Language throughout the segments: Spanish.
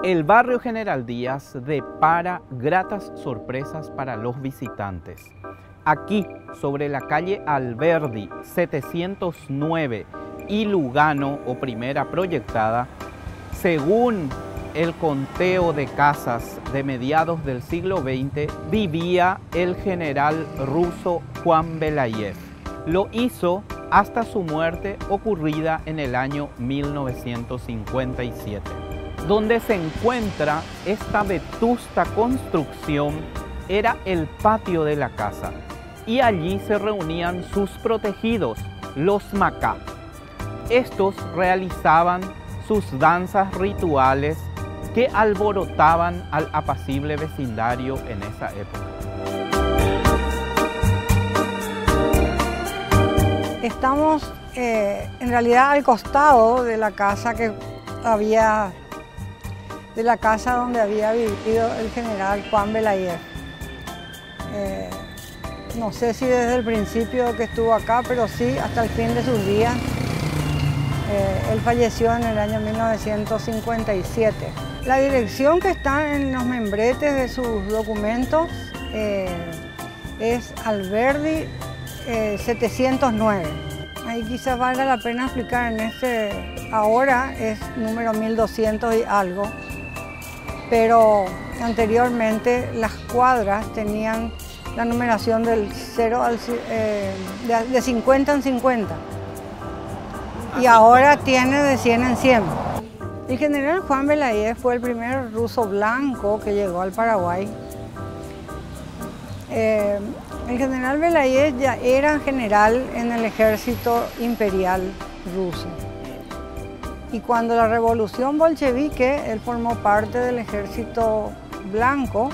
El barrio General Díaz depara gratas sorpresas para los visitantes. Aquí, sobre la calle Alberdi 709 y Lugano o Primera Proyectada, según el conteo de casas de mediados del siglo XX, vivía el general ruso Juan Belayev. Lo hizo hasta su muerte ocurrida en el año 1957. Donde se encuentra esta vetusta construcción era el patio de la casa, y allí se reunían sus protegidos, los Macá. Estos realizaban sus danzas rituales que alborotaban al apacible vecindario en esa época. Estamos en realidad al costado de la casa donde había vivido el general Juan Belayev. No sé si desde el principio que estuvo acá, pero sí hasta el fin de sus días. Él falleció en el año 1957. La dirección que está en los membretes de sus documentos es Alberdi 709. Ahí quizás valga la pena explicar, ahora es número 1200 y algo, pero anteriormente las cuadras tenían la numeración del 0 de 50 en 50 y ahora tiene de 100 en 100. El general Juan Belayev fue el primer ruso blanco que llegó al Paraguay. El general Belayev ya era general en el ejército imperial ruso. Y cuando la revolución bolchevique, él formó parte del ejército blanco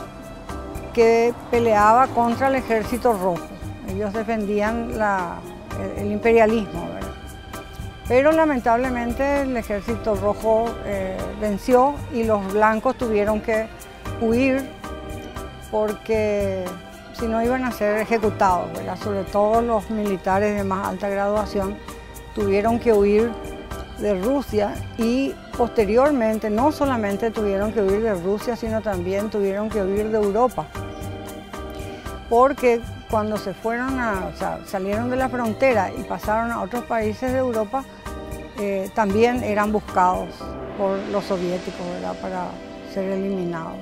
que peleaba contra el ejército rojo. Ellos defendían el imperialismo, ¿verdad? Pero lamentablemente el ejército rojo venció y los blancos tuvieron que huir porque si no iban a ser ejecutados, ¿verdad? Sobre todo los militares de más alta graduación tuvieron que huir de Rusia y posteriormente no solamente tuvieron que huir de Rusia, sino también tuvieron que huir de Europa. Porque cuando salieron de la frontera y pasaron a otros países de Europa, también eran buscados por los soviéticos, ¿verdad? Para ser eliminados.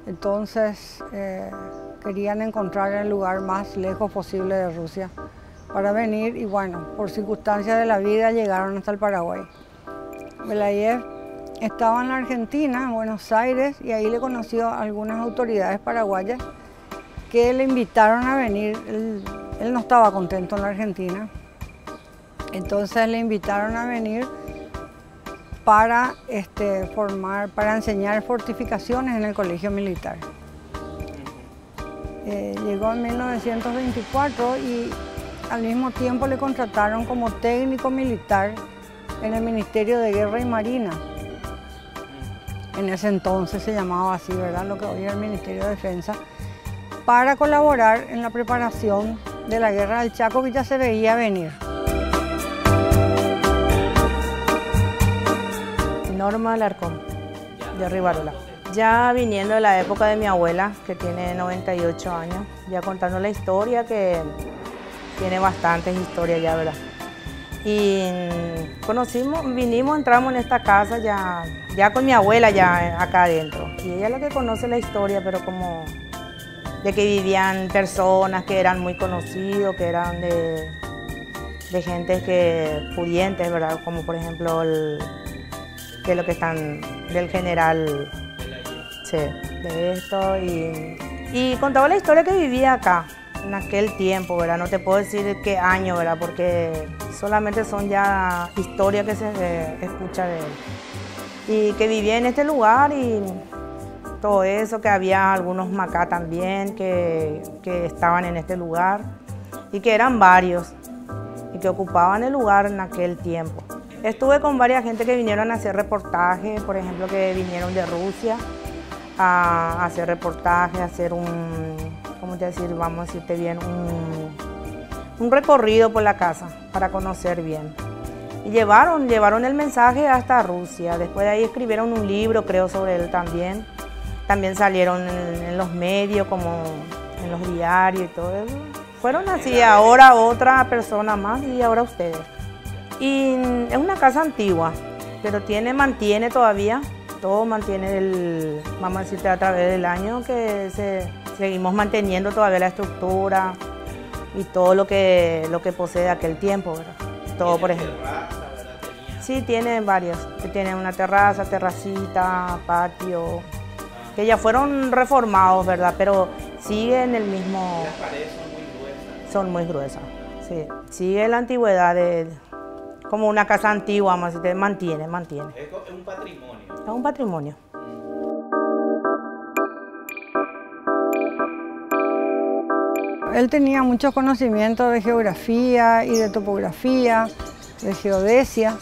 Entonces querían encontrar el lugar más lejos posible de Rusia para venir y bueno, por circunstancias de la vida llegaron hasta el Paraguay. Belayev estaba en la Argentina, en Buenos Aires, y ahí le conoció a algunas autoridades paraguayas que le invitaron a venir. Él no estaba contento en la Argentina, entonces le invitaron a venir para enseñar fortificaciones en el colegio militar. Llegó en 1924 y al mismo tiempo le contrataron como técnico militar en el Ministerio de Guerra y Marina. En ese entonces se llamaba así, ¿verdad? Lo que hoy es el Ministerio de Defensa, para colaborar en la preparación de la Guerra del Chaco, que ya se veía venir. Norma Alarcón, de Rivarola. Ya viniendo de la época de mi abuela, que tiene 98 años, ya contando la historia, que tiene bastantes historias ya, ¿verdad? Y entramos en esta casa ya con mi abuela ya acá adentro. Y ella es la que conoce la historia, pero como de que vivían personas que eran muy conocidos, que eran de gente pudientes, ¿verdad? Como por ejemplo de lo que están del general, sí, de esto, y contaba la historia que vivía acá en aquel tiempo, ¿verdad? No te puedo decir qué año, ¿verdad? Porque solamente son ya historias que se escucha de él. Y que vivía en este lugar y todo eso, que había algunos Macá también que estaban en este lugar y que eran varios y que ocupaban el lugar en aquel tiempo. Estuve con varias gente que vinieron a hacer reportajes, por ejemplo, que vinieron de Rusia a hacer reportajes, a hacer ¿cómo te decir? Vamos a decirte bien, un recorrido por la casa para conocer bien. Y llevaron el mensaje hasta Rusia. Después de ahí escribieron un libro, creo, sobre él también. También salieron en los medios, como en los diarios y todo eso. Fueron así, ahora otra persona más y ahora ustedes. Y es una casa antigua, pero mantiene todavía, todo mantiene, vamos a decirte, a través del año, que seguimos manteniendo todavía la estructura y todo lo que posee de aquel tiempo, ¿verdad? Todo, por ejemplo. Sí, tiene varias. Tiene una terracita, patio, que ya fueron reformados, ¿verdad? Pero siguen el mismo... Las paredes son muy gruesas, sí. Sigue la antigüedad como una casa antigua, vamos a decir, mantiene. Es un patrimonio. Es un patrimonio. Él tenía muchos conocimientos de geografía y de topografía, de geodesia.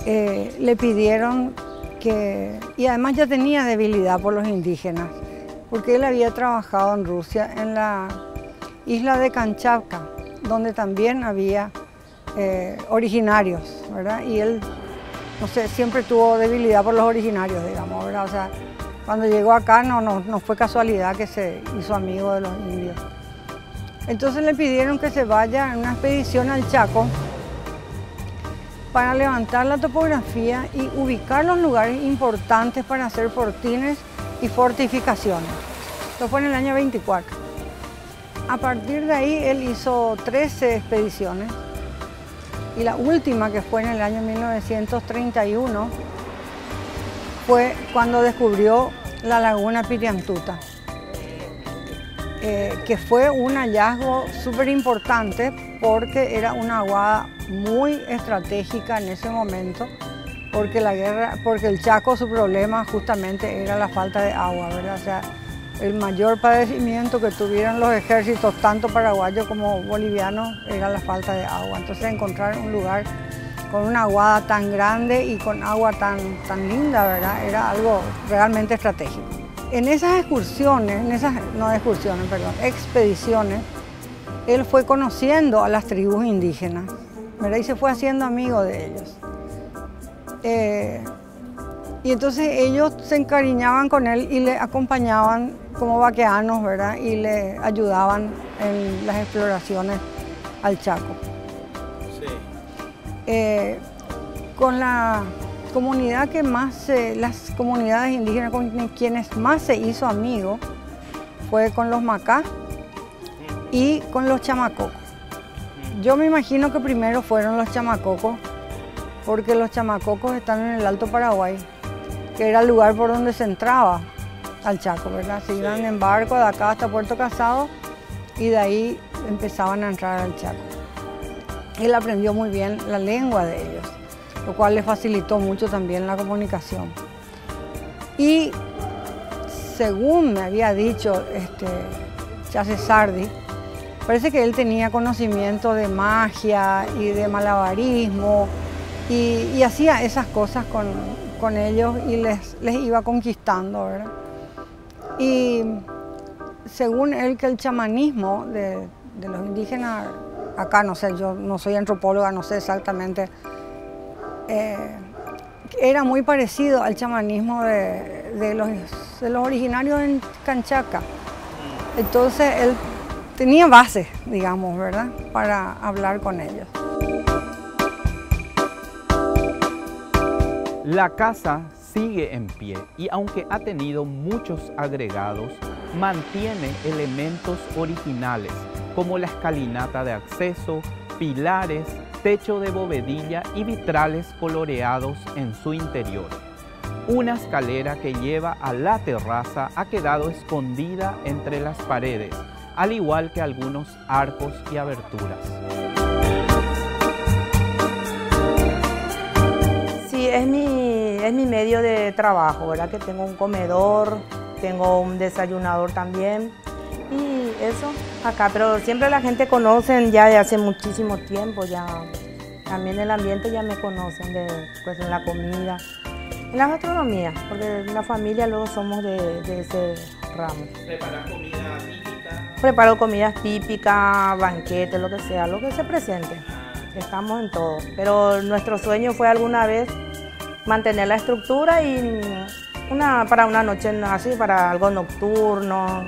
Le pidieron que... Y además ya tenía debilidad por los indígenas, porque él había trabajado en Rusia, en la isla de Kamchatka, donde también había originarios, ¿verdad? Y él, no sé, siempre tuvo debilidad por los originarios, digamos, ¿verdad? O sea, cuando llegó acá no fue casualidad que se hizo amigo de los indios. Entonces le pidieron que se vaya en una expedición al Chaco para levantar la topografía y ubicar los lugares importantes para hacer fortines y fortificaciones. Esto fue en el año 24. A partir de ahí él hizo 13 expediciones y la última, que fue en el año 1931, fue cuando descubrió la laguna Piriantuta, que fue un hallazgo súper importante porque era una aguada muy estratégica en ese momento, porque el Chaco, su problema justamente era la falta de agua, ¿verdad? O sea, el mayor padecimiento que tuvieron los ejércitos, tanto paraguayos como bolivianos, era la falta de agua. Entonces encontrar un lugar con una aguada tan grande y con agua tan linda, ¿verdad? Era algo realmente estratégico. En esas expediciones, él fue conociendo a las tribus indígenas, ¿verdad? Y se fue haciendo amigo de ellos. Y entonces ellos se encariñaban con él y le acompañaban como vaqueanos, ¿verdad? Y le ayudaban en las exploraciones al Chaco. Sí. Con la comunidad las comunidades indígenas con quienes más se hizo amigo fue con los Macá y con los chamacocos. Yo me imagino que primero fueron los chamacocos, porque los chamacocos están en el Alto Paraguay, que era el lugar por donde se entraba al Chaco, ¿verdad? Se iban en barco de acá hasta Puerto Casado y de ahí empezaban a entrar al Chaco. Él aprendió muy bien la lengua de ellos, lo cual le facilitó mucho también la comunicación. Y según me había dicho Chase Sardi, parece que él tenía conocimiento de magia y de malabarismo y hacía esas cosas con ellos y les iba conquistando, ¿verdad? Y según él, que el chamanismo de los indígenas, acá no sé, yo no soy antropóloga, no sé exactamente, era muy parecido al chamanismo de los originarios en Kamchatka. Entonces él tenía bases, digamos, ¿verdad?, para hablar con ellos. La casa sigue en pie y aunque ha tenido muchos agregados, mantiene elementos originales como la escalinata de acceso, pilares, techo de bovedilla y vitrales coloreados en su interior. Una escalera que lleva a la terraza ha quedado escondida entre las paredes, al igual que algunos arcos y aberturas. Sí, es mi medio de trabajo, ¿verdad? Que tengo un comedor, tengo un desayunador también y eso acá, pero siempre la gente conoce ya de hace muchísimo tiempo, ya también el ambiente ya me conocen pues en la comida, en la gastronomía, porque en la familia luego somos de ese ramo. ¿Preparas comida típica? Preparo comidas típicas, banquetes, lo que sea, lo que se presente. estamos en todo. Pero nuestro sueño fue alguna vez mantener la estructura y para una noche así, para algo nocturno,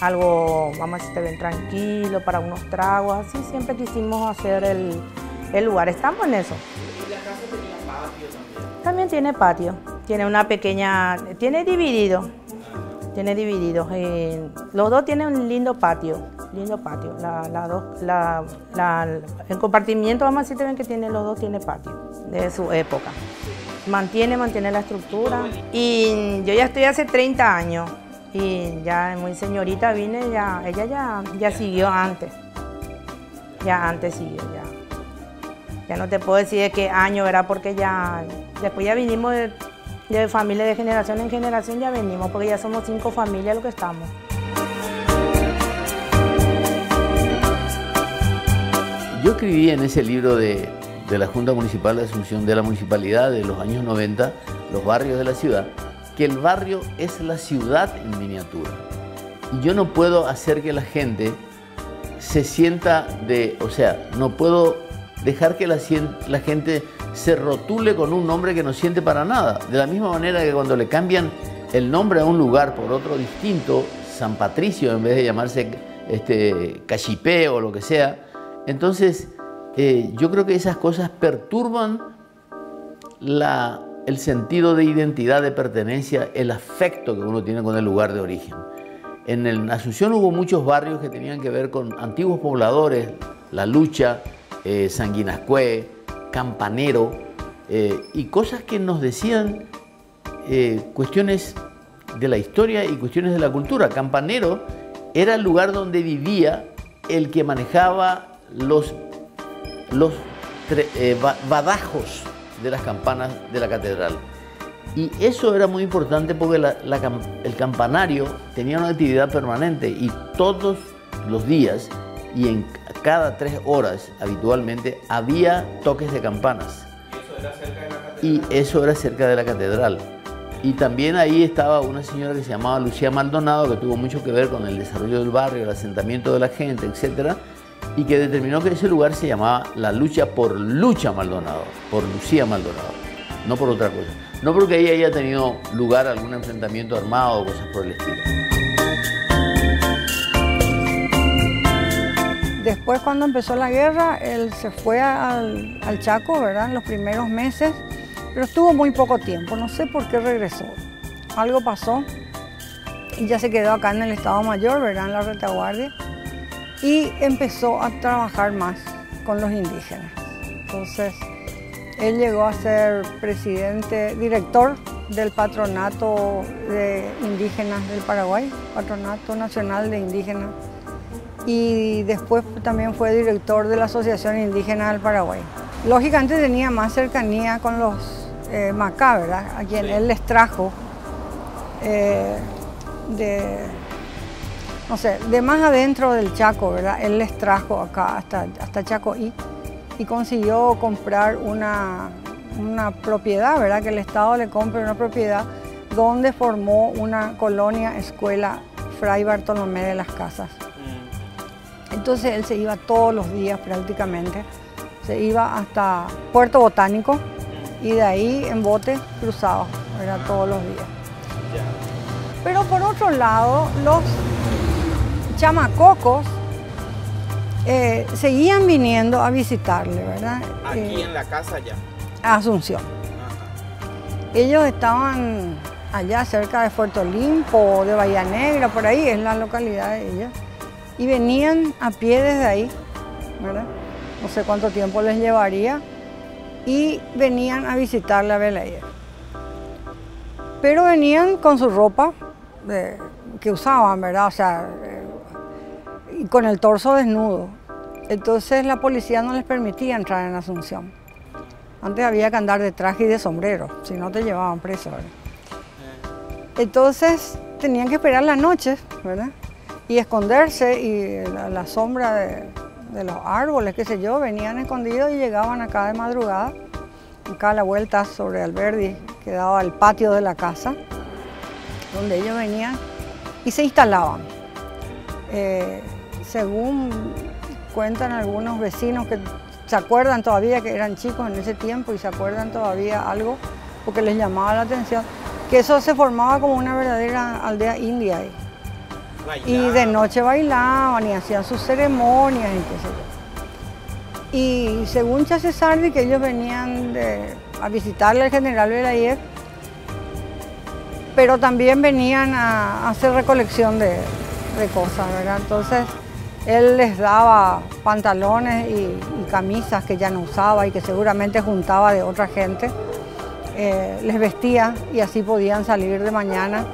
algo, vamos a decir, bien tranquilo, para unos tragos, así siempre quisimos hacer el lugar. Estamos en eso. ¿Y la casa tenía patio también? También tiene patio, tiene una pequeña, tiene dividido. Tiene divididos. Los dos tienen un lindo patio. El compartimiento, vamos a decir también que tiene los dos, tiene patio de su época. Mantiene la estructura. Y yo ya estoy hace 30 años y ya muy señorita vine, ella ya siguió antes. Ya antes siguió, ya no te puedo decir de qué año era porque después ya vinimos de familia de generación en generación, ya venimos porque ya somos 5 familias lo que estamos. Yo escribí en ese libro de la Junta Municipal de Asunción de la Municipalidad de los años 90, los barrios de la ciudad, que el barrio es la ciudad en miniatura. Y yo no puedo hacer que la gente se sienta no puedo dejar que la gente se rotule con un nombre que no siente para nada. De la misma manera que cuando le cambian el nombre a un lugar por otro distinto, San Patricio en vez de llamarse Cachipé o lo que sea, entonces yo creo que esas cosas perturban el sentido de identidad, de pertenencia, el afecto que uno tiene con el lugar de origen. En Asunción hubo muchos barrios que tenían que ver con antiguos pobladores, La Lucha, Sanguinascué, Campanero, y cosas que nos decían cuestiones de la historia y cuestiones de la cultura. Campanero era el lugar donde vivía el que manejaba los badajos de las campanas de la catedral. Y eso era muy importante porque el campanario tenía una actividad permanente y todos los días y en cada 3 horas habitualmente había toques de campanas. ¿Y eso era cerca de la catedral? Y también ahí estaba una señora que se llamaba Lucía Maldonado, que tuvo mucho que ver con el desarrollo del barrio, el asentamiento de la gente, etc. Y que determinó que ese lugar se llamaba La Lucha por Lucha Maldonado, por Lucía Maldonado, no por otra cosa. No porque ahí haya tenido lugar algún enfrentamiento armado o cosas por el estilo. Después, cuando empezó la guerra, él se fue al Chaco, ¿verdad?, en los primeros meses, pero estuvo muy poco tiempo. No sé por qué regresó. Algo pasó y ya se quedó acá en el Estado Mayor, ¿verdad?, en la retaguardia, y empezó a trabajar más con los indígenas. Entonces, él llegó a ser director del Patronato de Indígenas del Paraguay, Patronato Nacional de Indígenas, y después también fue director de la Asociación Indígena del Paraguay. Lógicamente tenía más cercanía con los Macá, ¿verdad?, a quien él les trajo de más adentro del Chaco, ¿verdad? Él les trajo acá hasta Chacoí y consiguió comprar una propiedad, ¿verdad?, que el Estado le compre una propiedad donde formó una colonia escuela Fray Bartolomé de las Casas. Entonces él se iba todos los días prácticamente, se iba hasta Puerto Botánico y de ahí en bote cruzaba, era todos los días. Pero por otro lado, los chamacocos seguían viniendo a visitarle, ¿verdad? Aquí en la casa ya. A Asunción. Ajá. Ellos estaban allá cerca de Puerto Limpo, de Bahía Negra, por ahí es la localidad de ellos. Y venían a pie desde ahí, ¿verdad? No sé cuánto tiempo les llevaría. Y venían a visitarle a Belayer. Pero venían con su ropa que usaban, ¿verdad? O sea, y con el torso desnudo. Entonces la policía no les permitía entrar en Asunción. Antes había que andar de traje y de sombrero, si no te llevaban preso, ¿verdad? Entonces tenían que esperar la noche, ¿verdad?, y esconderse, y a la sombra de los árboles, qué sé yo, venían escondidos y llegaban acá de madrugada. Acá a la vuelta sobre Alberdi quedaba el patio de la casa, donde ellos venían y se instalaban. Según cuentan algunos vecinos que se acuerdan todavía que eran chicos en ese tiempo y se acuerdan todavía algo porque les llamaba la atención, que eso se formaba como una verdadera aldea india ahí. Y de noche bailaban y hacían sus ceremonias y qué sé yo. Y según Chase Sardi, que ellos venían a visitarle al general Belayev, pero también venían a hacer recolección de cosas, ¿verdad? Entonces él les daba pantalones y camisas que ya no usaba y que seguramente juntaba de otra gente, les vestía y así podían salir de mañana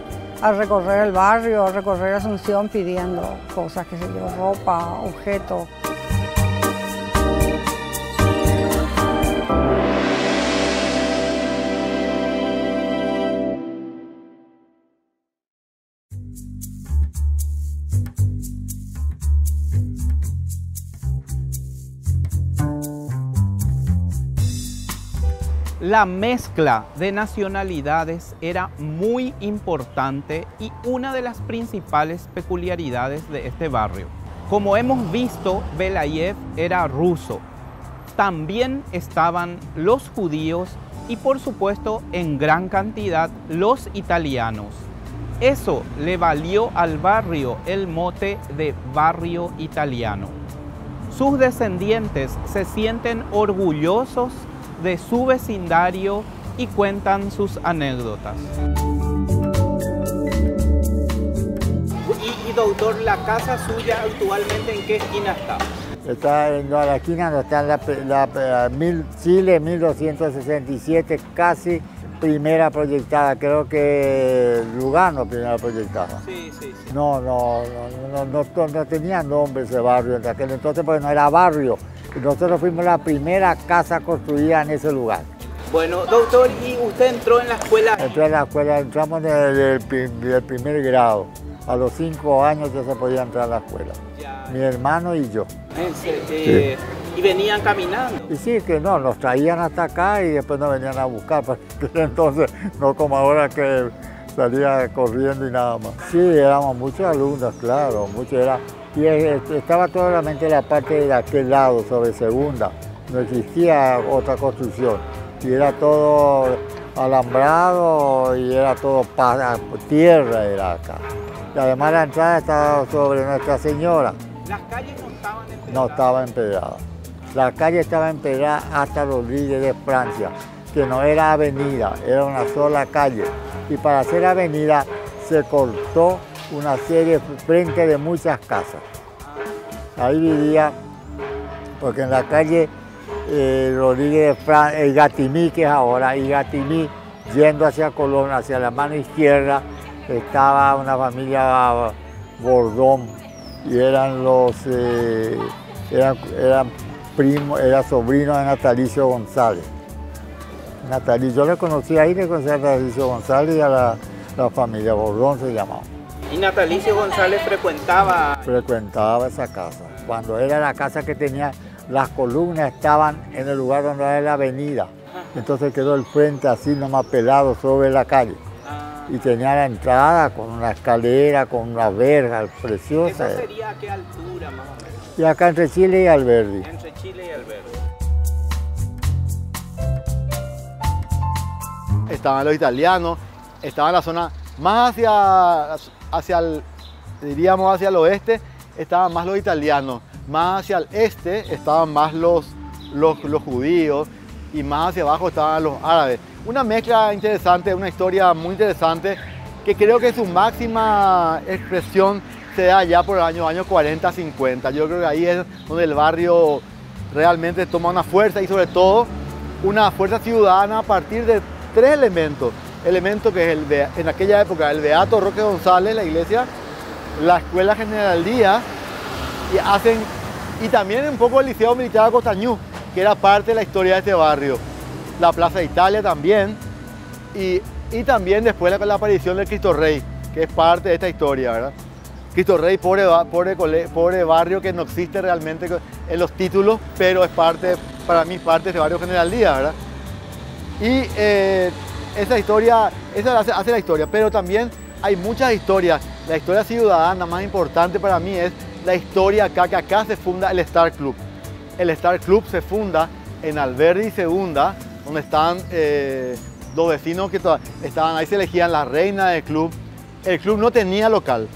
a recorrer el barrio, a recorrer Asunción pidiendo cosas, qué sé yo, ropa, objetos. La mezcla de nacionalidades era muy importante y una de las principales peculiaridades de este barrio. Como hemos visto, Belayev era ruso. También estaban los judíos y, por supuesto, en gran cantidad, los italianos. Eso le valió al barrio el mote de barrio italiano. Sus descendientes se sienten orgullosos de su vecindario y cuentan sus anécdotas. Y doctor, ¿la casa suya actualmente en qué esquina está? Está en la esquina donde está la Chile 1267, casi primera proyectada, creo que Lugano primera proyectada. Sí. No tenía nombre ese barrio en aquel entonces porque no era barrio. Nosotros fuimos la primera casa construida en ese lugar. Bueno, doctor, ¿y usted entró en la escuela? Entré en la escuela, entramos del primer grado. A los 5 años ya se podía entrar a la escuela. Ya. Mi hermano y yo. Sí. ¿Y venían caminando? Y sí, que no, nos traían hasta acá y después nos venían a buscar. Porque entonces, no como ahora que salía corriendo y nada más. Sí, éramos muchos alumnos, claro, muchos era. Y estaba solamente la parte de aquel lado, sobre Segunda. No existía otra construcción. Y era todo alambrado y era todo tierra era acá. Y además la entrada estaba sobre Nuestra Señora. ¿Las calles no estaban empedradas? No estaba empedrada. La calle estaba empedrada hasta Rodríguez de Francia, que no era avenida, era una sola calle. Y para hacer avenida se cortó una serie frente de muchas casas. Ahí vivía, porque en la calle Rodríguez de Francia, Gatimí, que es ahora, y Gatimí, yendo hacia Colón, hacia la mano izquierda, estaba una familia Bordón, y eran sobrinos de Natalicio González. Yo le conocí ahí, le conocí a Natalicio González y a la familia Bordón se llamaba. ¿Y Natalicio González frecuentaba? Frecuentaba esa casa. Cuando era la casa que tenía, las columnas estaban en el lugar donde era la avenida. Entonces quedó el frente así nomás pelado sobre la calle. Y tenía la entrada con una escalera, con una verja preciosa. ¿Eso sería a qué altura más o menos? Y acá entre Chile y Alberdi. Entre Chile y Alberdi. Estaban los italianos, estaba en la zona más hacia el oeste, estaban más los italianos, más hacia el este estaban más los judíos y más hacia abajo estaban los árabes. Una mezcla interesante, una historia muy interesante que creo que su máxima expresión se da ya por el año 40, 50. Yo creo que ahí es donde el barrio realmente toma una fuerza y sobre todo una fuerza ciudadana a partir de 3 elementos. Elemento que es en aquella época el Beato Roque González, la iglesia, la Escuela General Díaz y también un poco el Liceo Militar de Costañú, que era parte de la historia de este barrio. La Plaza de Italia también y también después la aparición del Cristo Rey, que es parte de esta historia, ¿verdad? Cristo Rey, pobre barrio que no existe realmente en los títulos, pero es parte, para mí, parte de este barrio General Díaz, ¿verdad? Y esa historia, esa hace la historia, pero también hay muchas historias. La historia ciudadana más importante para mí es la historia acá, que acá se funda el Star Club. el Star Club se funda en Alberdi Segunda, donde están los vecinos que estaban ahí, se elegían la reina del club. El club no tenía local,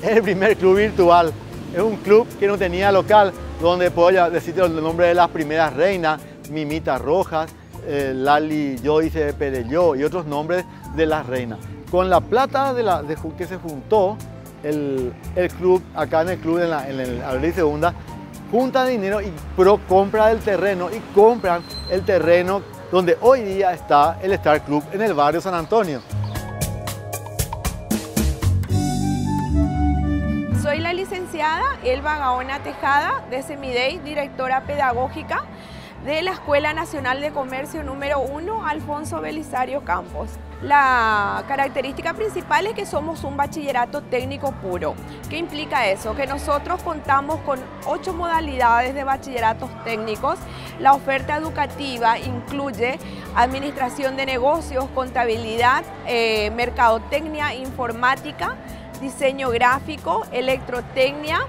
es el primer club virtual, es un club que no tenía local, donde puedo decirte el nombre de las primeras reinas, Mimita Rojas, Lali Joyce Perelló y otros nombres de las reinas. Con la plata que se juntó el club, acá en el club, en el Alberdi Segunda, junta dinero y compra el terreno y compran el terreno donde hoy día está el Star Club en el barrio San Antonio. Soy la licenciada Elba Gaona Tejada de Semidey, directora pedagógica de la Escuela Nacional de Comercio número 1, Alfonso Belisario Campos. La característica principal es que somos un bachillerato técnico puro. ¿Qué implica eso? Que nosotros contamos con 8 modalidades de bachilleratos técnicos. La oferta educativa incluye administración de negocios, contabilidad, mercadotecnia, informática, diseño gráfico, electrotecnia,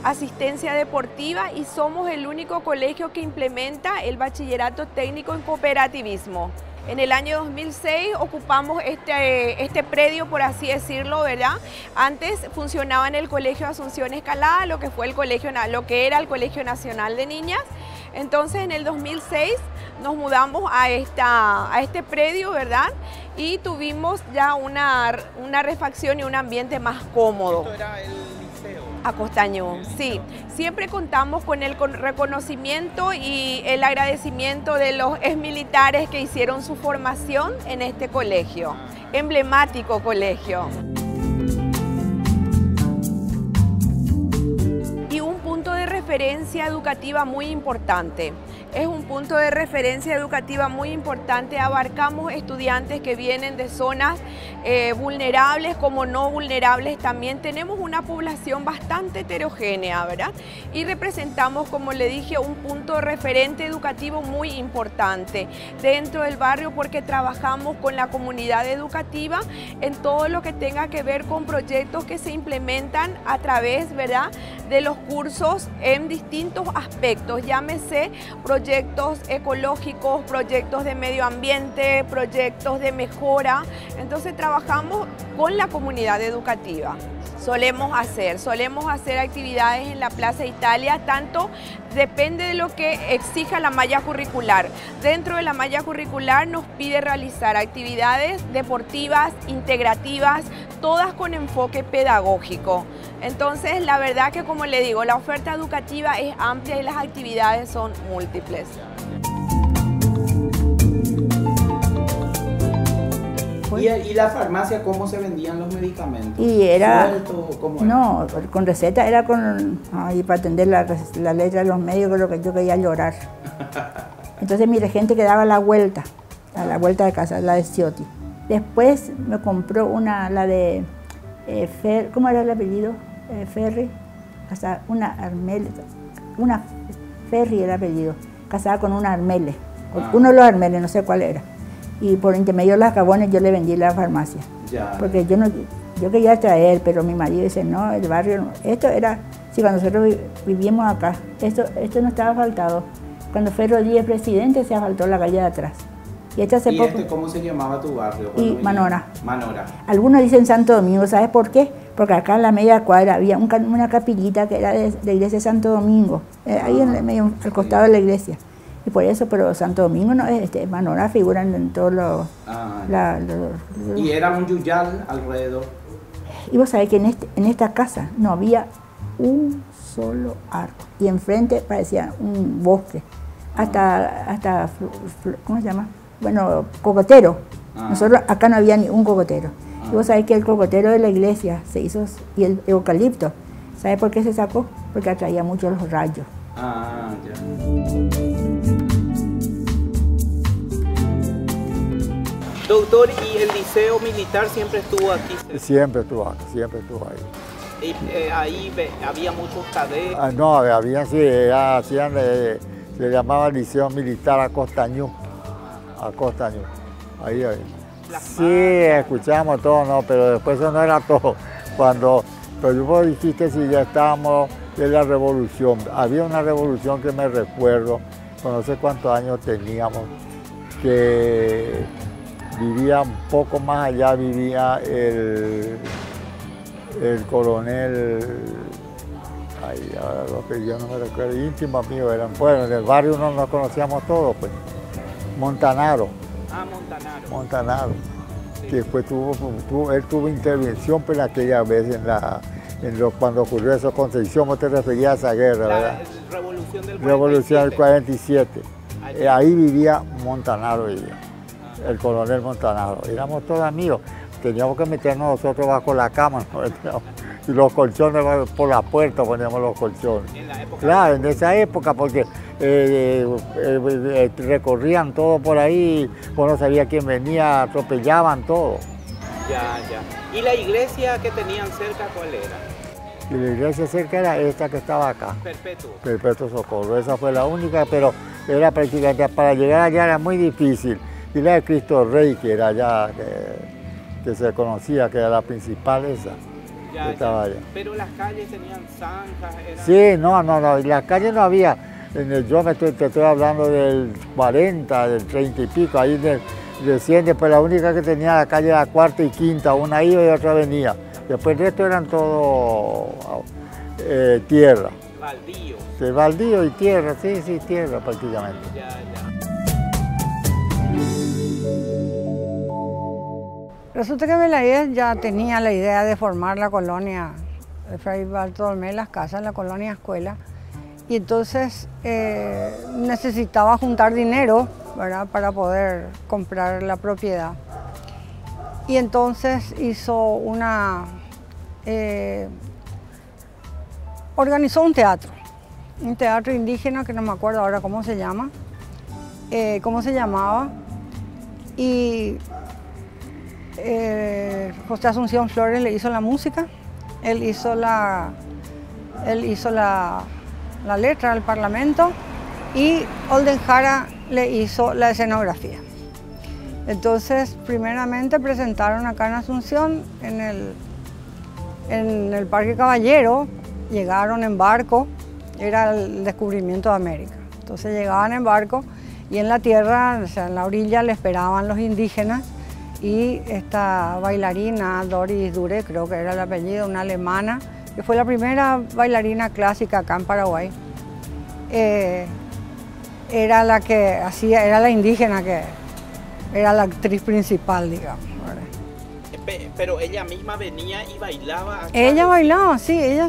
asistencia deportiva, y somos el único colegio que implementa el bachillerato técnico en cooperativismo. En el año 2006 ocupamos este predio, por así decirlo, ¿verdad? Antes funcionaba en el Colegio Asunción Escalada, lo que era el Colegio Nacional de Niñas. Entonces en el 2006 nos mudamos a este predio, ¿verdad? Y tuvimos ya una refacción y un ambiente más cómodo. ¿Esto era el liceo? Acostañó, sí. Siempre contamos con el reconocimiento y el agradecimiento de los exmilitares que hicieron su formación en este colegio. Emblemático colegio. Y un punto de referencia educativa muy importante. Es un punto de referencia educativa muy importante. Abarcamos estudiantes que vienen de zonas vulnerables como no vulnerables. También tenemos una población bastante heterogénea, ¿verdad? Y representamos, como le dije, un punto de referente educativo muy importante dentro del barrio, porque trabajamos con la comunidad educativa en todo lo que tenga que ver con proyectos que se implementan a través, ¿verdad?, de los cursos en distintos aspectos, llámese proyectos ecológicos, proyectos de medio ambiente, proyectos de mejora. Entonces trabajamos con la comunidad educativa. Solemos hacer actividades en la Plaza Italia, tanto depende de lo que exija la malla curricular. Dentro de la malla curricular nos pide realizar actividades deportivas, integrativas, todas con enfoque pedagógico. Entonces, la verdad que, como le digo, la oferta educativa es amplia y las actividades son múltiples. ¿Y la farmacia, cómo se vendían los medicamentos? Y era, ¿Suelto? ¿Cómo era? no, con receta era con, para atender la letra de los médicos, lo que yo quería llorar. Entonces mi regente quedaba a la vuelta de casa, la de Ciotti. Después me compró la de ¿cómo era el apellido? Ferri, hasta una Ferri era el apellido, casada con una Armele, uno de los Armeles, no sé cuál era. Y por intermedio de las Cabones yo le vendí la farmacia. Ya. Porque yo quería traer, pero mi marido dice, no, el barrio, esto era, sí, cuando nosotros vivíamos acá, esto no estaba asfaltado. Cuando fue Rodríguez presidente se asfaltó la calle de atrás. Y hace poco, ¿Cómo se llamaba tu barrio? Y Manora. Manora. Algunos dicen Santo Domingo, ¿sabes por qué? Porque acá en la media cuadra había una capillita que era de la iglesia de Santo Domingo, ahí al costado de la iglesia. Y por eso, pero Santo Domingo no es, Manora figuran en todos los... ¿Y era un yuyal alrededor? Y vos sabés que en esta casa no había un solo árbol. Y enfrente parecía un bosque. Hasta ¿cómo se llama? Bueno, cocotero. Nosotros acá no había ni un cocotero. Y vos sabés que el cocotero de la iglesia se hizo, y el eucalipto, ¿sabés por qué se sacó? Porque atraía mucho los rayos. Ya. Doctor, ¿y el liceo militar siempre estuvo aquí? Siempre estuvo ahí. ¿Y ahí había muchos cadetes? No, había, sí, se llamaba Liceo Militar Acostañú. Ahí. Sí, escuchamos todo, no, pero después eso no era todo. Pero vos dijiste si ya estábamos de la revolución. Había una revolución que me recuerdo, no sé cuántos años teníamos, que vivía un poco más allá, vivía el coronel, ay, ahora lo que yo no me recuerdo, íntimos amigos eran, bueno, en el barrio no nos conocíamos todos, pues, Montanaro. Ah, Montanaro. Montanaro, sí. Que después él tuvo intervención pues, aquella vez cuando ocurrió esa Concepción, ¿cómo te referías a esa guerra, verdad? Revolución del 47. Revolución del 47. Ahí vivía Montanaro, el coronel Montanaro. Éramos todos amigos. Teníamos que meternos nosotros bajo la cama, ¿no? Y los colchones por la puerta poníamos los colchones. ¿En la época? Claro, en esa época, porque recorrían todo por ahí, uno sabía quién venía, atropellaban todo. Ya. ¿Y la iglesia que tenían cerca cuál era? Y la iglesia cerca era esta que estaba acá. Perpetuo. Perpetuo Socorro, esa fue la única, pero era prácticamente, para llegar allá era muy difícil. Y la de Cristo Rey, que era allá, que se conocía, que era la principal esa. Ya. Allá. Pero las calles tenían zanjas. Sí, no, y las calles no había. Yo te estoy hablando del 40, del 30 y pico, ahí recién después la única que tenía la calle era Cuarta y Quinta, una iba y otra venía. Después el resto eran todo tierra. Baldío. Sí, baldío y tierra, sí, tierra prácticamente. Ya. Resulta que Belayes ya tenía la idea de formar la colonia de Fray Bartolomé Las Casas, la colonia escuela, y entonces necesitaba juntar dinero, ¿verdad?, para poder comprar la propiedad. Y entonces organizó un teatro indígena que no me acuerdo ahora cómo se llamaba, y José Asunción Flores le hizo la música, él hizo la letra del Parlamento y Olden Jara le hizo la escenografía. Entonces, primeramente presentaron acá en Asunción, en el Parque Caballero, llegaron en barco, era el descubrimiento de América. Entonces llegaban en barco y en la tierra, o sea, en la orilla, le esperaban los indígenas. Y esta bailarina, Doris Dure, creo que era el apellido, una alemana, que fue la primera bailarina clásica acá en Paraguay, era la que hacía, era la indígena que era la actriz principal, digamos. Pero ella misma venía y bailaba acá. Ella bailaba, sí, ella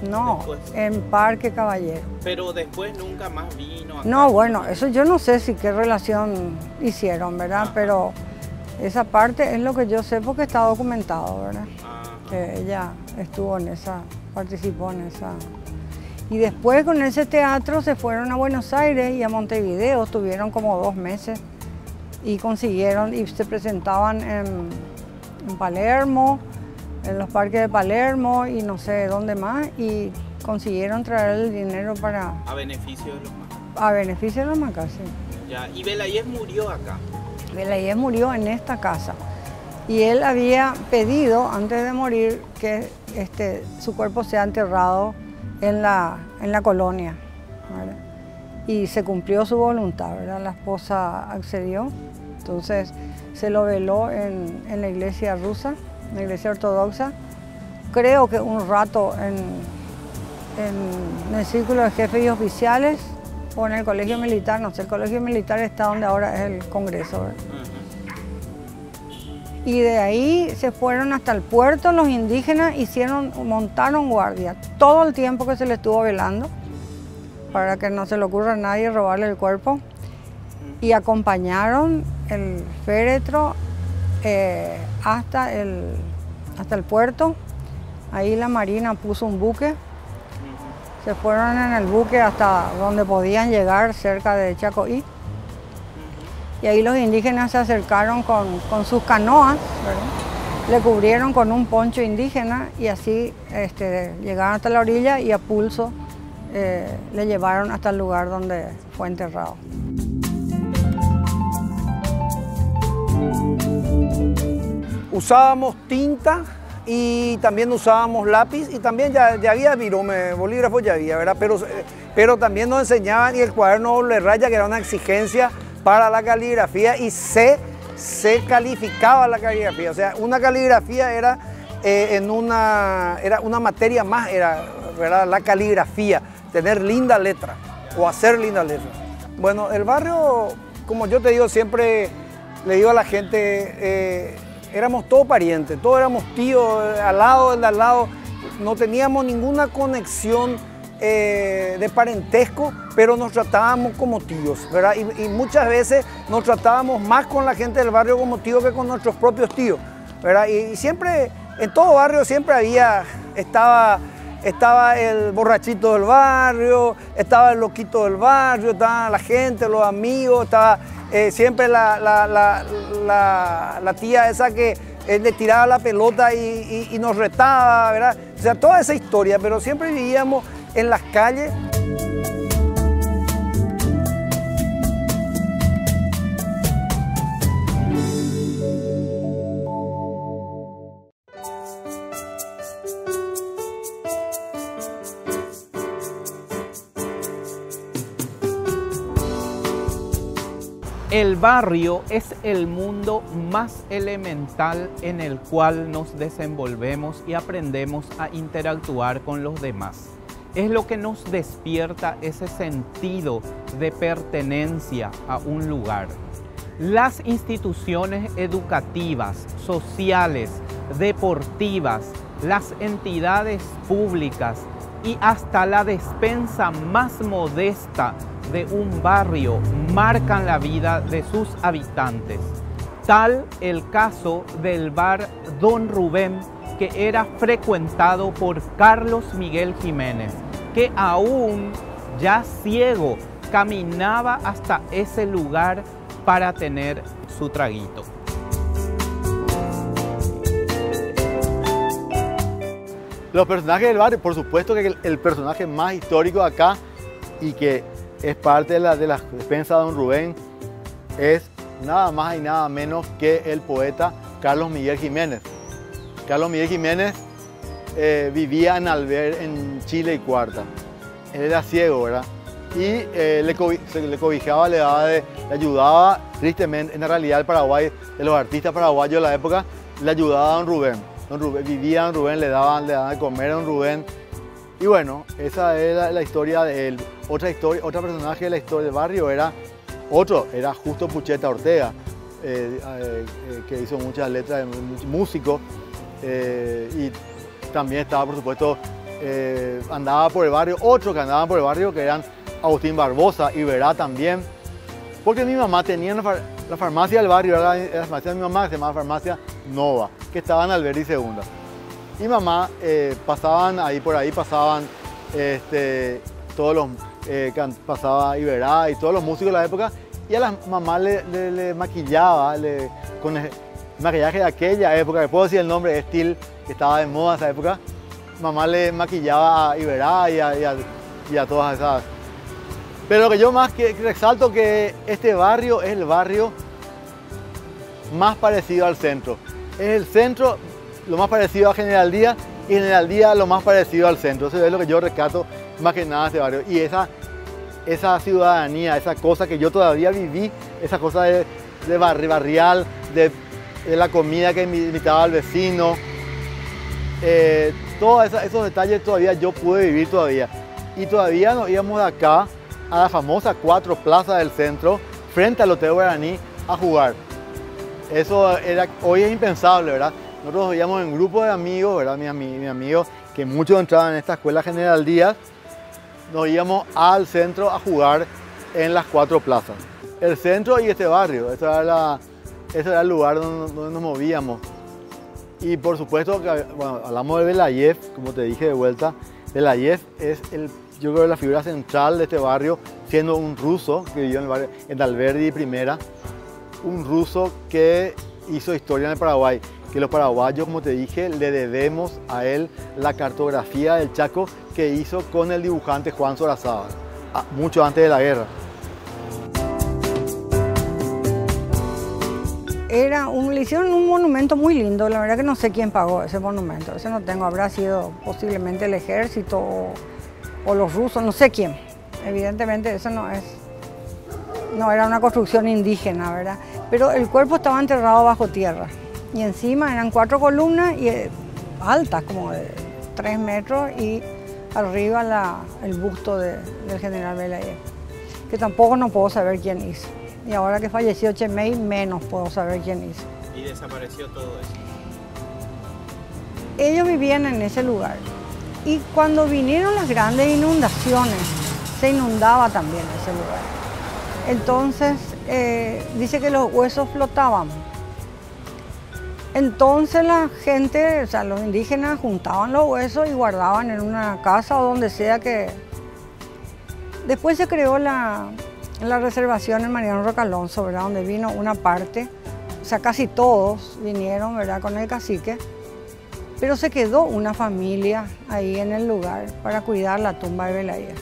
no, después. En Parque Caballero. Pero después nunca más vino acá. No, bueno, eso yo no sé si qué relación hicieron, ¿verdad? Ajá. Pero esa parte es lo que yo sé porque está documentado, ¿verdad? Ajá. Que ella participó en esa. Y después con ese teatro se fueron a Buenos Aires y a Montevideo, estuvieron como 2 meses. Y consiguieron, y se presentaban en Palermo, en los parques de Palermo y no sé dónde más, y consiguieron traer el dinero para... A beneficio de los macas. A beneficio de los macas, sí. Ya, y Belayes murió acá. Belayes murió en esta casa. Y él había pedido, antes de morir, que su cuerpo sea enterrado en la colonia, ¿verdad? Y se cumplió su voluntad, ¿verdad? La esposa accedió, entonces se lo veló en la iglesia rusa, en la iglesia ortodoxa. Creo que un rato en el círculo de jefes y oficiales o en el colegio militar, no sé, el colegio militar está donde ahora es el Congreso, ¿verdad? Y de ahí se fueron hasta el puerto los indígenas, montaron guardia todo el tiempo que se le estuvo velando, para que no se le ocurra a nadie robarle el cuerpo, y acompañaron el féretro hasta el puerto. Ahí la Marina puso un buque, se fueron en el buque hasta donde podían llegar, cerca de Chacoí, y ahí los indígenas se acercaron con sus canoas, ¿verdad? Le cubrieron con un poncho indígena y así llegaron hasta la orilla y a pulso le llevaron hasta el lugar donde fue enterrado. Usábamos tinta y también usábamos lápiz y también ya había virome, bolígrafo ya había, ¿verdad? Pero también nos enseñaban y el cuaderno doble raya, que era una exigencia para la caligrafía, y se calificaba la caligrafía. O sea, una caligrafía era una materia más, ¿verdad? La caligrafía, tener linda letra o hacer linda letra. Bueno, el barrio, como yo te digo, siempre le digo a la gente, éramos todos parientes, todos éramos tíos, al lado, del al lado, no teníamos ninguna conexión de parentesco, pero nos tratábamos como tíos, ¿verdad? Y muchas veces nos tratábamos más con la gente del barrio como tíos que con nuestros propios tíos, ¿verdad? Y siempre, en todo barrio siempre estaba el borrachito del barrio, estaba el loquito del barrio, estaba la gente, los amigos, estaba siempre la tía esa que le tiraba la pelota y nos retaba, ¿verdad? O sea, toda esa historia, pero siempre vivíamos en las calles. El barrio es el mundo más elemental en el cual nos desenvolvemos y aprendemos a interactuar con los demás. Es lo que nos despierta ese sentido de pertenencia a un lugar. Las instituciones educativas, sociales, deportivas, las entidades públicas y hasta la despensa más modesta de un barrio marcan la vida de sus habitantes. Tal el caso del bar Don Rubén, que era frecuentado por Carlos Miguel Jiménez, que aún ya ciego caminaba hasta ese lugar para tener su traguito. Los personajes del barrio, por supuesto que el personaje más histórico acá y que es parte de la despensa de Don Rubén es nada más y nada menos que el poeta Carlos Miguel Jiménez. Carlos Miguel Jiménez vivía en Chile y Cuarta. Él era ciego, ¿verdad? Y le cobijaba, le ayudaba, tristemente, en la realidad el Paraguay, de los artistas paraguayos de la época, le ayudaba a Don Rubén. Don Rubén vivía Don Rubén, le daban de comer a Don Rubén. Y bueno, esa es la historia de él. Otra personaje de la historia del barrio era Justo Pucheta Ortega, que hizo muchas letras, músico, y también estaba, por supuesto, andaba por el barrio, otros que andaban por el barrio, que eran Agustín Barbosa y Verá también, porque mi mamá tenía la farmacia del barrio, era la farmacia de mi mamá, que se llamaba Farmacia Nova, que estaba en Alberdi Segunda. Mi mamá, pasaban pasaba Iberá y todos los músicos de la época, y a la mamá le maquillaba con el maquillaje de aquella época, que puedo decir el nombre, Estil, que estaba de moda en esa época. Mamá le maquillaba a Iberá y a todas esas. Pero lo que yo más que resalto, que este barrio es el barrio más parecido al centro. Es el centro lo más parecido a General Díaz y General Díaz lo más parecido al centro. Eso es lo que yo rescato más que nada de este barrio. Y esa ciudadanía, esa cosa que yo todavía viví, esa cosa de barrial, de la comida que invitaba al vecino, todos esos detalles todavía yo pude vivir todavía. Y todavía nos íbamos de acá a la famosa 4 Plaza del Centro, frente al Hotel Guaraní, a jugar. Eso hoy es impensable, ¿verdad? Nosotros nos íbamos en grupo de amigos, ¿verdad? Mi amigo, que muchos entraban en esta escuela General Díaz, nos íbamos al centro a jugar en las 4 plazas. El centro y este barrio, ese era el lugar donde nos movíamos. Y por supuesto, bueno, hablamos de Belayev, como te dije de vuelta. Belayev es yo creo, la figura central de este barrio, siendo un ruso que vivió en el barrio, en Alberdi Primera, un ruso que hizo historia en el Paraguay, que los paraguayos, como te dije, le debemos a él la cartografía del Chaco que hizo con el dibujante Juan Sorazábal, mucho antes de la guerra. le hicieron un monumento muy lindo, la verdad que no sé quién pagó ese monumento, ese no tengo, habrá sido posiblemente el ejército o los rusos, no sé quién. Evidentemente eso no era una construcción indígena, ¿verdad? Pero el cuerpo estaba enterrado bajo tierra y encima eran 4 columnas y altas, como de 3 metros, y arriba el busto del general Belayer, que tampoco no puedo saber quién hizo. Y ahora que falleció Chemey, menos puedo saber quién hizo. ¿Y desapareció todo eso? Ellos vivían en ese lugar. Y cuando vinieron las grandes inundaciones, se inundaba también ese lugar. Entonces, dice que los huesos flotaban. Entonces la gente, o sea, los indígenas juntaban los huesos y guardaban en una casa o donde sea que... Después se creó la reservación en Mariano Roca Alonso, ¿verdad? Donde vino una parte, o sea, casi todos vinieron, ¿verdad? Con el cacique, pero se quedó una familia ahí en el lugar para cuidar la tumba de Belayer,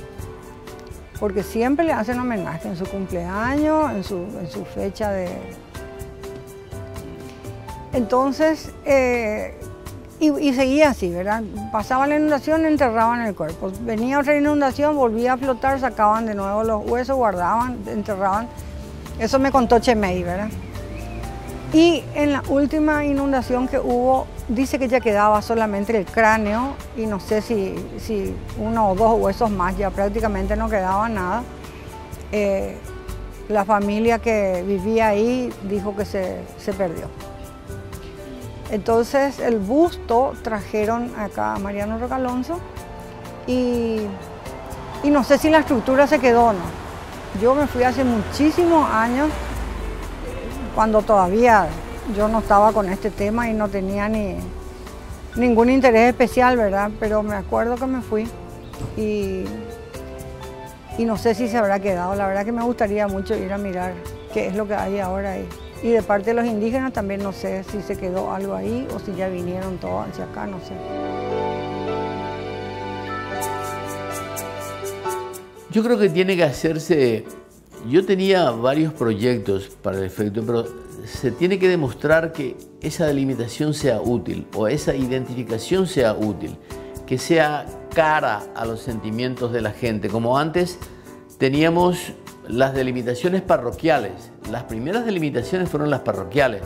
porque siempre le hacen homenaje en su cumpleaños, en su fecha de... Entonces, y seguía así, ¿verdad? Pasaba la inundación, enterraban el cuerpo. Venía otra inundación, volvía a flotar, sacaban de nuevo los huesos, guardaban, enterraban. Eso me contó Chemey, ¿verdad? Y en la última inundación que hubo, dice que ya quedaba solamente el cráneo y no sé si 1 o 2 huesos más, ya prácticamente no quedaba nada. La familia que vivía ahí dijo que se perdió. Entonces el busto trajeron acá a Mariano Roca Alonso y no sé si la estructura se quedó o no. Yo me fui hace muchísimos años, cuando todavía yo no estaba con este tema y no tenía ningún interés especial, ¿verdad? Pero me acuerdo que me fui y no sé si se habrá quedado. La verdad que me gustaría mucho ir a mirar qué es lo que hay ahora ahí. Y de parte de los indígenas también no sé si se quedó algo ahí o si ya vinieron todos hacia acá, no sé. Yo creo que tiene que hacerse... Yo tenía varios proyectos para el efecto, pero se tiene que demostrar que esa delimitación sea útil o esa identificación sea útil, que sea cara a los sentimientos de la gente. Como antes teníamos las delimitaciones parroquiales. Las primeras delimitaciones fueron las parroquiales.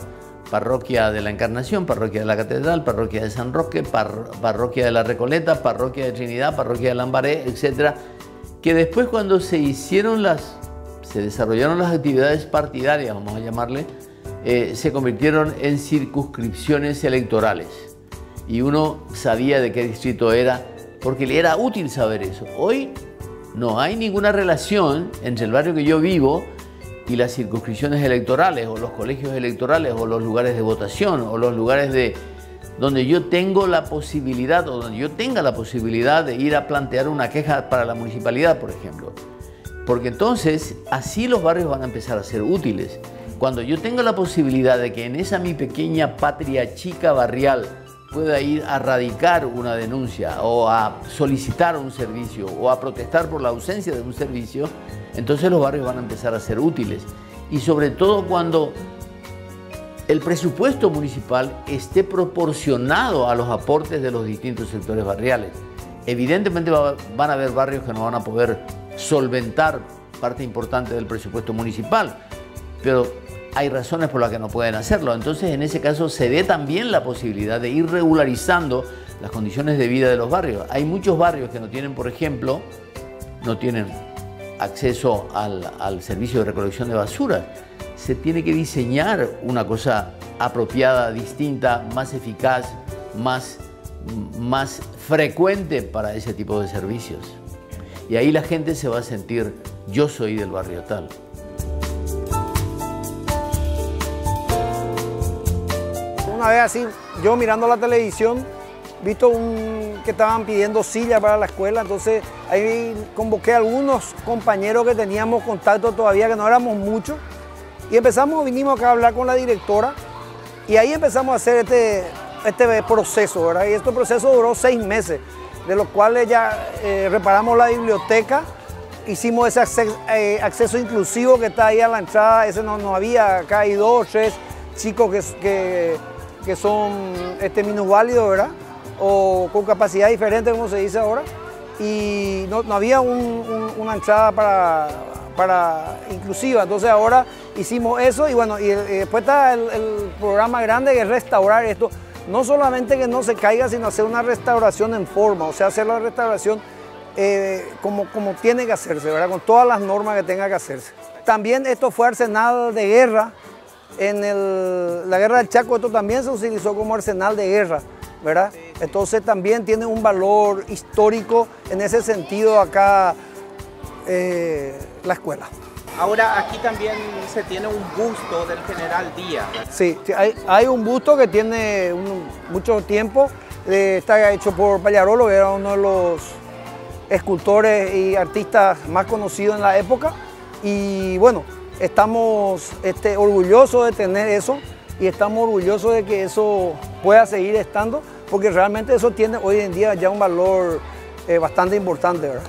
Parroquia de la Encarnación, Parroquia de la Catedral, Parroquia de San Roque, Parroquia de la Recoleta, Parroquia de Trinidad, Parroquia de Lambaré, etc. Que después, cuando se desarrollaron las actividades partidarias, vamos a llamarle, se convirtieron en circunscripciones electorales. Y uno sabía de qué distrito era, porque le era útil saber eso. Hoy no hay ninguna relación entre el barrio que yo vivo y las circunscripciones electorales, o los colegios electorales, o los lugares de votación, o los lugares donde yo tengo la posibilidad, o donde yo tenga la posibilidad de ir a plantear una queja para la municipalidad, por ejemplo. Porque entonces, así los barrios van a empezar a ser útiles. Cuando yo tenga la posibilidad de que en esa mi pequeña patria chica barrial pueda ir a radicar una denuncia o a solicitar un servicio o a protestar por la ausencia de un servicio, entonces los barrios van a empezar a ser útiles. Y sobre todo cuando el presupuesto municipal esté proporcionado a los aportes de los distintos sectores barriales. Evidentemente van a haber barrios que no van a poder solventar parte importante del presupuesto municipal, pero hay razones por las que no pueden hacerlo. Entonces, en ese caso, se dé también la posibilidad de ir regularizando las condiciones de vida de los barrios. Hay muchos barrios que no tienen, por ejemplo, no tienen acceso al servicio de recolección de basura. Se tiene que diseñar una cosa apropiada, distinta, más eficaz, más frecuente para ese tipo de servicios. Y ahí la gente se va a sentir, yo soy del barrio tal. Una vez así, yo mirando la televisión, visto que estaban pidiendo sillas para la escuela, entonces ahí convoqué a algunos compañeros que teníamos contacto todavía, que no éramos muchos, y vinimos acá a hablar con la directora, y ahí empezamos a hacer este proceso, ¿verdad? Y este proceso duró 6 meses, de los cuales ya reparamos la biblioteca, hicimos ese acceso inclusivo que está ahí a la entrada, ese no había, acá hay 2 o 3 chicos que son minusválidos, ¿verdad? O con capacidad diferente, como se dice ahora. Y no había una entrada para inclusiva, entonces ahora hicimos eso y bueno, y después está el programa grande que es restaurar esto, no solamente que no se caiga, sino hacer una restauración en forma, o sea, hacer la restauración como tiene que hacerse, ¿verdad? Con todas las normas que tenga que hacerse. También esto fue arsenal de guerra, en la guerra del Chaco esto también se utilizó como arsenal de guerra, ¿verdad? Entonces también tiene un valor histórico en ese sentido acá la escuela. Ahora aquí también se tiene un busto del general Díaz. Sí, hay un busto que tiene mucho tiempo, está hecho por Pallarolo, que era uno de los escultores y artistas más conocidos en la época. Y bueno, estamos orgullosos de tener eso y estamos orgullosos de que eso pueda seguir estando, porque realmente eso tiene hoy en día ya un valor bastante importante, ¿verdad?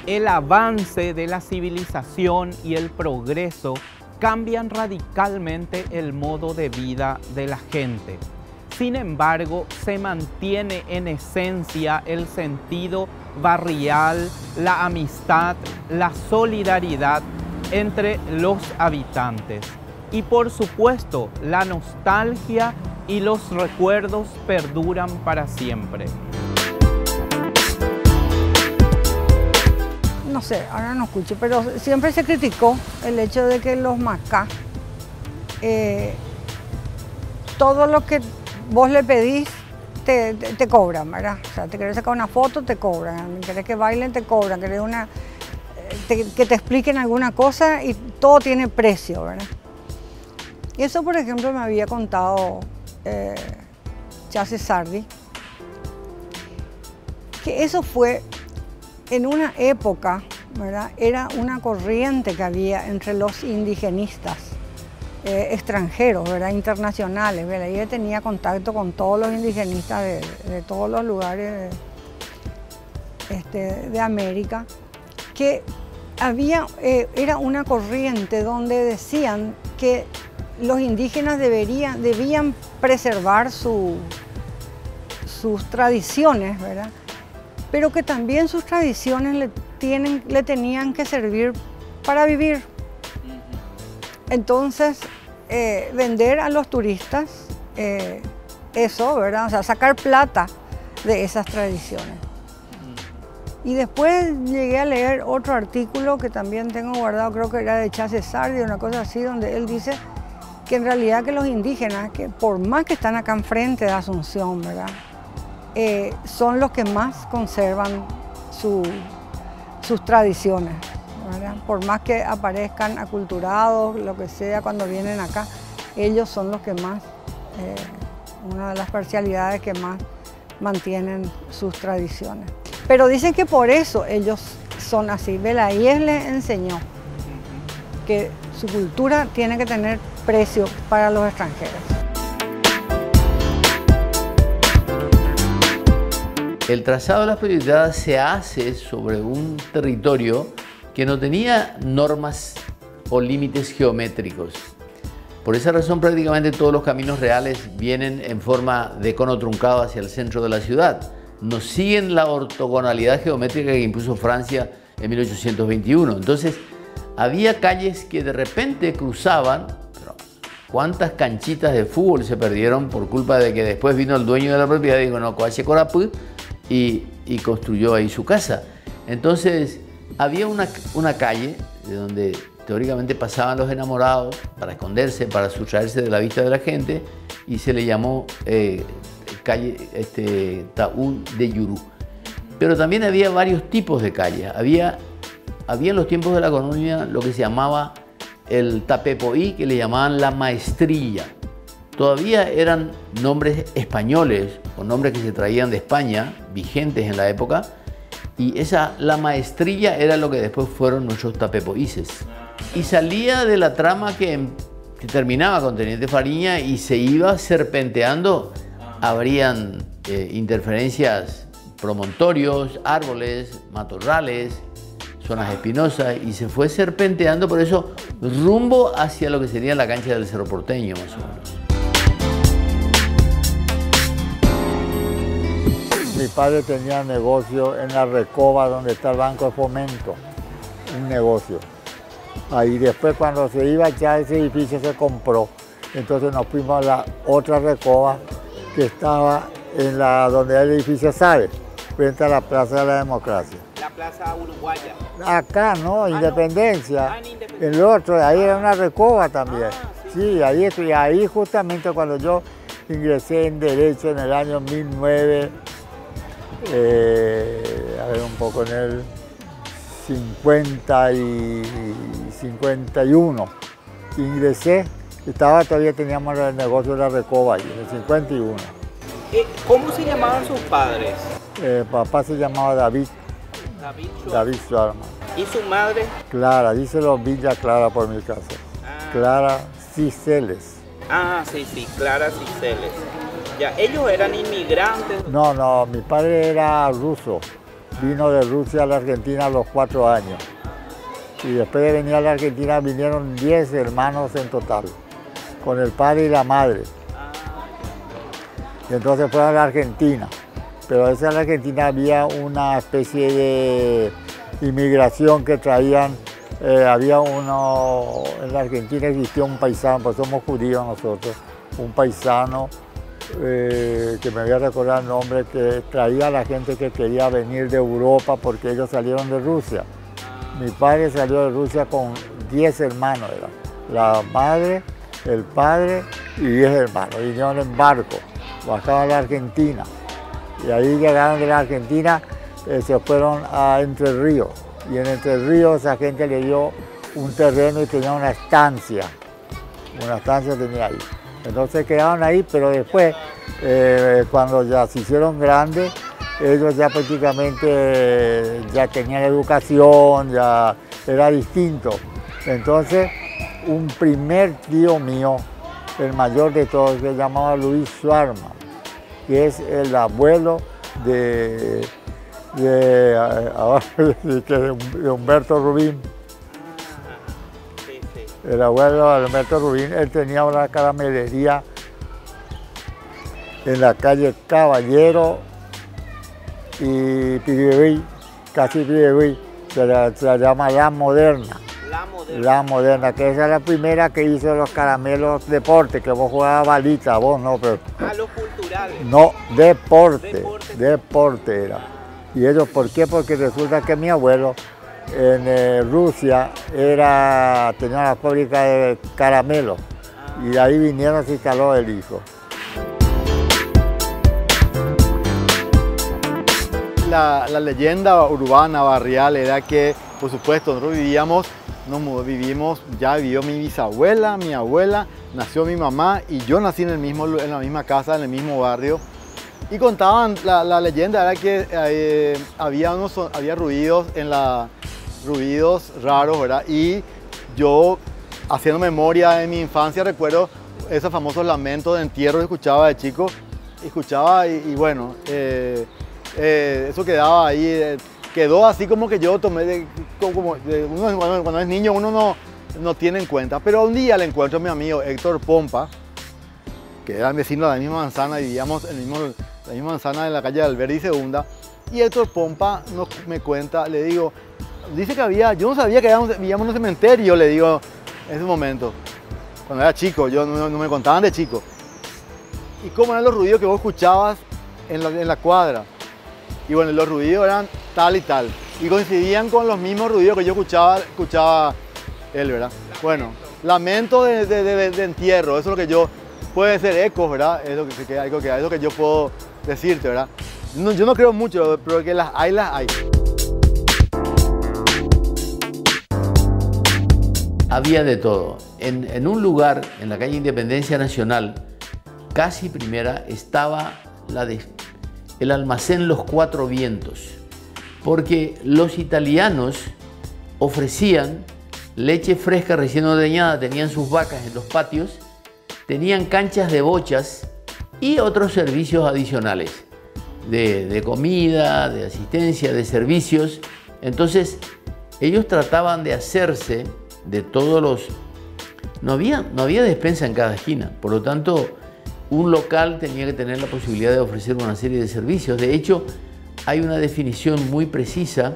El avance de la civilización y el progreso cambian radicalmente el modo de vida de la gente. Sin embargo, se mantiene en esencia el sentido barrial, la amistad, la solidaridad entre los habitantes. Y por supuesto, la nostalgia y los recuerdos perduran para siempre. No sé, ahora no escucho, pero siempre se criticó el hecho de que los macá, todo lo que vos le pedís te cobran, ¿verdad? O sea, te querés sacar una foto, te cobran, querés que bailen, te cobran, querés que te expliquen alguna cosa y todo tiene precio, ¿verdad? Y eso, por ejemplo, me había contado Chase Sardi, que eso fue en una época, ¿verdad? Era una corriente que había entre los indigenistas extranjeros, ¿verdad? Internacionales, ¿verdad? Y él tenía contacto con todos los indigenistas de todos los lugares de América, que era una corriente donde decían que los indígenas debían preservar sus tradiciones, ¿verdad? Pero que también sus tradiciones le tenían que servir para vivir. Entonces, vender a los turistas eso, ¿verdad? O sea, sacar plata de esas tradiciones. Y después llegué a leer otro artículo que también tengo guardado, creo que era de Chase Sardi, una cosa así, donde él dice que en realidad que los indígenas, que por más que están acá enfrente de Asunción, ¿verdad? Son los que más conservan sus tradiciones, ¿verdad? Por más que aparezcan aculturados, lo que sea, cuando vienen acá, ellos son los que más, una de las parcialidades que más mantienen sus tradiciones. Pero dicen que por eso ellos son así. Velayés les enseñó que su cultura tiene que tener precio para los extranjeros. El trazado de las prioridades se hace sobre un territorio que no tenía normas o límites geométricos. Por esa razón prácticamente todos los caminos reales vienen en forma de cono truncado hacia el centro de la ciudad. No siguen la ortogonalidad geométrica que impuso Francia en 1821. Entonces había calles que de repente cruzaban. ¿Cuántas canchitas de fútbol se perdieron por culpa de que después vino el dueño de la propiedad y dijo, no, Coache Corapú, y construyó ahí su casa? Entonces había una calle de donde teóricamente pasaban los enamorados para esconderse, para sustraerse de la vista de la gente, y se le llamó calle Taú de Yurú. Pero también había varios tipos de calles. Había en los tiempos de la colonia lo que se llamaba el tapepoí, que le llamaban la maestrilla. Todavía eran nombres españoles o nombres que se traían de España, vigentes en la época, Y la maestrilla era lo que después fueron nuestros tapepoíces. Y salía de la trama que terminaba con Teniente Fariña y se iba serpenteando. Habrían interferencias, promontorios, árboles, matorrales, zonas espinosas, y se fue serpenteando por eso rumbo hacia lo que sería la cancha del Cerro Porteño, más o menos. Mi padre tenía negocio en la Recoba, donde está el Banco de Fomento, un negocio. Ahí después, cuando se iba ya ese edificio se compró. Entonces nos fuimos a la otra Recoba que estaba en donde hay el edificio SABE, frente a la Plaza de la Democracia. La Plaza Uruguaya. Acá, ¿no? Independencia. En Independencia. El otro, ahí era una Recoba también. Sí, ahí estoy. Ahí justamente cuando yo ingresé en Derecho en el año 51, ingresé, todavía teníamos el negocio de la Recoba ahí, en el 51. ¿Cómo se llamaban sus padres? Papá se llamaba David Suarman. ¿Y su madre? Clara, díselo Villa Clara por mi casa. Clara Ciceles. Ah, sí, Clara Ciceles. Ya, ¿ellos eran inmigrantes? No, mi padre era ruso. Vino de Rusia a la Argentina a los 4 años. Y después de venir a la Argentina vinieron 10 hermanos en total, con el padre y la madre. Y entonces fueron a la Argentina. Pero en la Argentina había una especie de inmigración que traían. En la Argentina existía un paisano, pues somos judíos nosotros, un paisano que me voy a recordar el nombre, que traía a la gente que quería venir de Europa porque ellos salieron de Rusia. Mi padre salió de Rusia con 10 hermanos, la madre, el padre y 10 hermanos. Vinieron en barco, bajaron a la Argentina y ahí llegaron de la Argentina, se fueron a Entre Ríos. Y en Entre Ríos esa gente le dio un terreno y tenía una estancia tenía ahí. Entonces quedaron ahí, pero después, cuando ya se hicieron grandes, ellos ya prácticamente ya tenían educación, ya era distinto. Entonces, un primer tío mío, el mayor de todos, se llamaba Luis Suarman, que es el abuelo de Humberto Rubín. El abuelo de Humberto Rubín, él tenía una caramelería en la calle Caballero y Piribeí, casi Piribeí, se la llama La Moderna. La Moderna, que esa es la primera que hizo los caramelos deporte, que vos jugabas balita, vos no, pero... los culturales. No, deporte era. ¿Y ellos por qué? Porque resulta que mi abuelo en Rusia tenía una fábrica de caramelos y de ahí vinieron y se instaló el hijo. La leyenda urbana, barrial, era que, por supuesto, nosotros ya vivió mi bisabuela, mi abuela, nació mi mamá y yo nací en la misma casa, en el mismo barrio. Y contaban, la leyenda era que había ruidos ruidos raros, ¿verdad? Y yo, haciendo memoria de mi infancia, recuerdo esos famosos lamentos de entierro que escuchaba de chico. Y bueno, eso quedaba ahí, quedó así como que yo tomé, cuando es niño uno no tiene en cuenta. Pero un día le encuentro a mi amigo Héctor Pompa, que era vecino de la misma manzana, vivíamos en la misma manzana de la calle de Alberdi Segunda, y Héctor Pompa me cuenta, le digo, dice que yo no sabía que vivíamos en un cementerio, le digo, en ese momento, cuando era chico, no me contaban de chico. ¿Y cómo eran los ruidos que vos escuchabas en la cuadra? Y bueno, los ruidos eran tal y tal, y coincidían con los mismos ruidos que yo escuchaba él, ¿verdad? Bueno, lamento de entierro, eso es lo que yo, puede ser ecos, ¿verdad? Es lo que yo puedo decirte, ¿verdad? Yo no creo mucho, pero que las hay. Había de todo. En un lugar, en la calle Independencia Nacional, casi primera, estaba el almacén Los Cuatro Vientos, porque los italianos ofrecían leche fresca recién ordeñada, tenían sus vacas en los patios, tenían canchas de bochas y otros servicios adicionales de comida, de asistencia, de servicios. Entonces ellos trataban de hacerse de todos los... No había despensa en cada esquina, por lo tanto un local tenía que tener la posibilidad de ofrecer una serie de servicios. De hecho, hay una definición muy precisa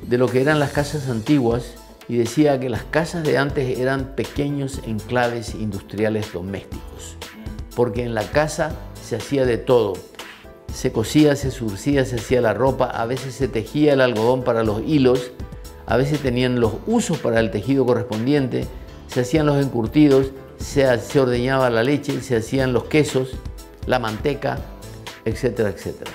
de lo que eran las casas antiguas y decía que las casas de antes eran pequeños enclaves industriales domésticos, porque en la casa se hacía de todo. Se cosía, se surcía, se hacía la ropa, a veces se tejía el algodón para los hilos, a veces tenían los usos para el tejido correspondiente, se hacían los encurtidos, se ordeñaba la leche, se hacían los quesos, la manteca, etcétera, etcétera.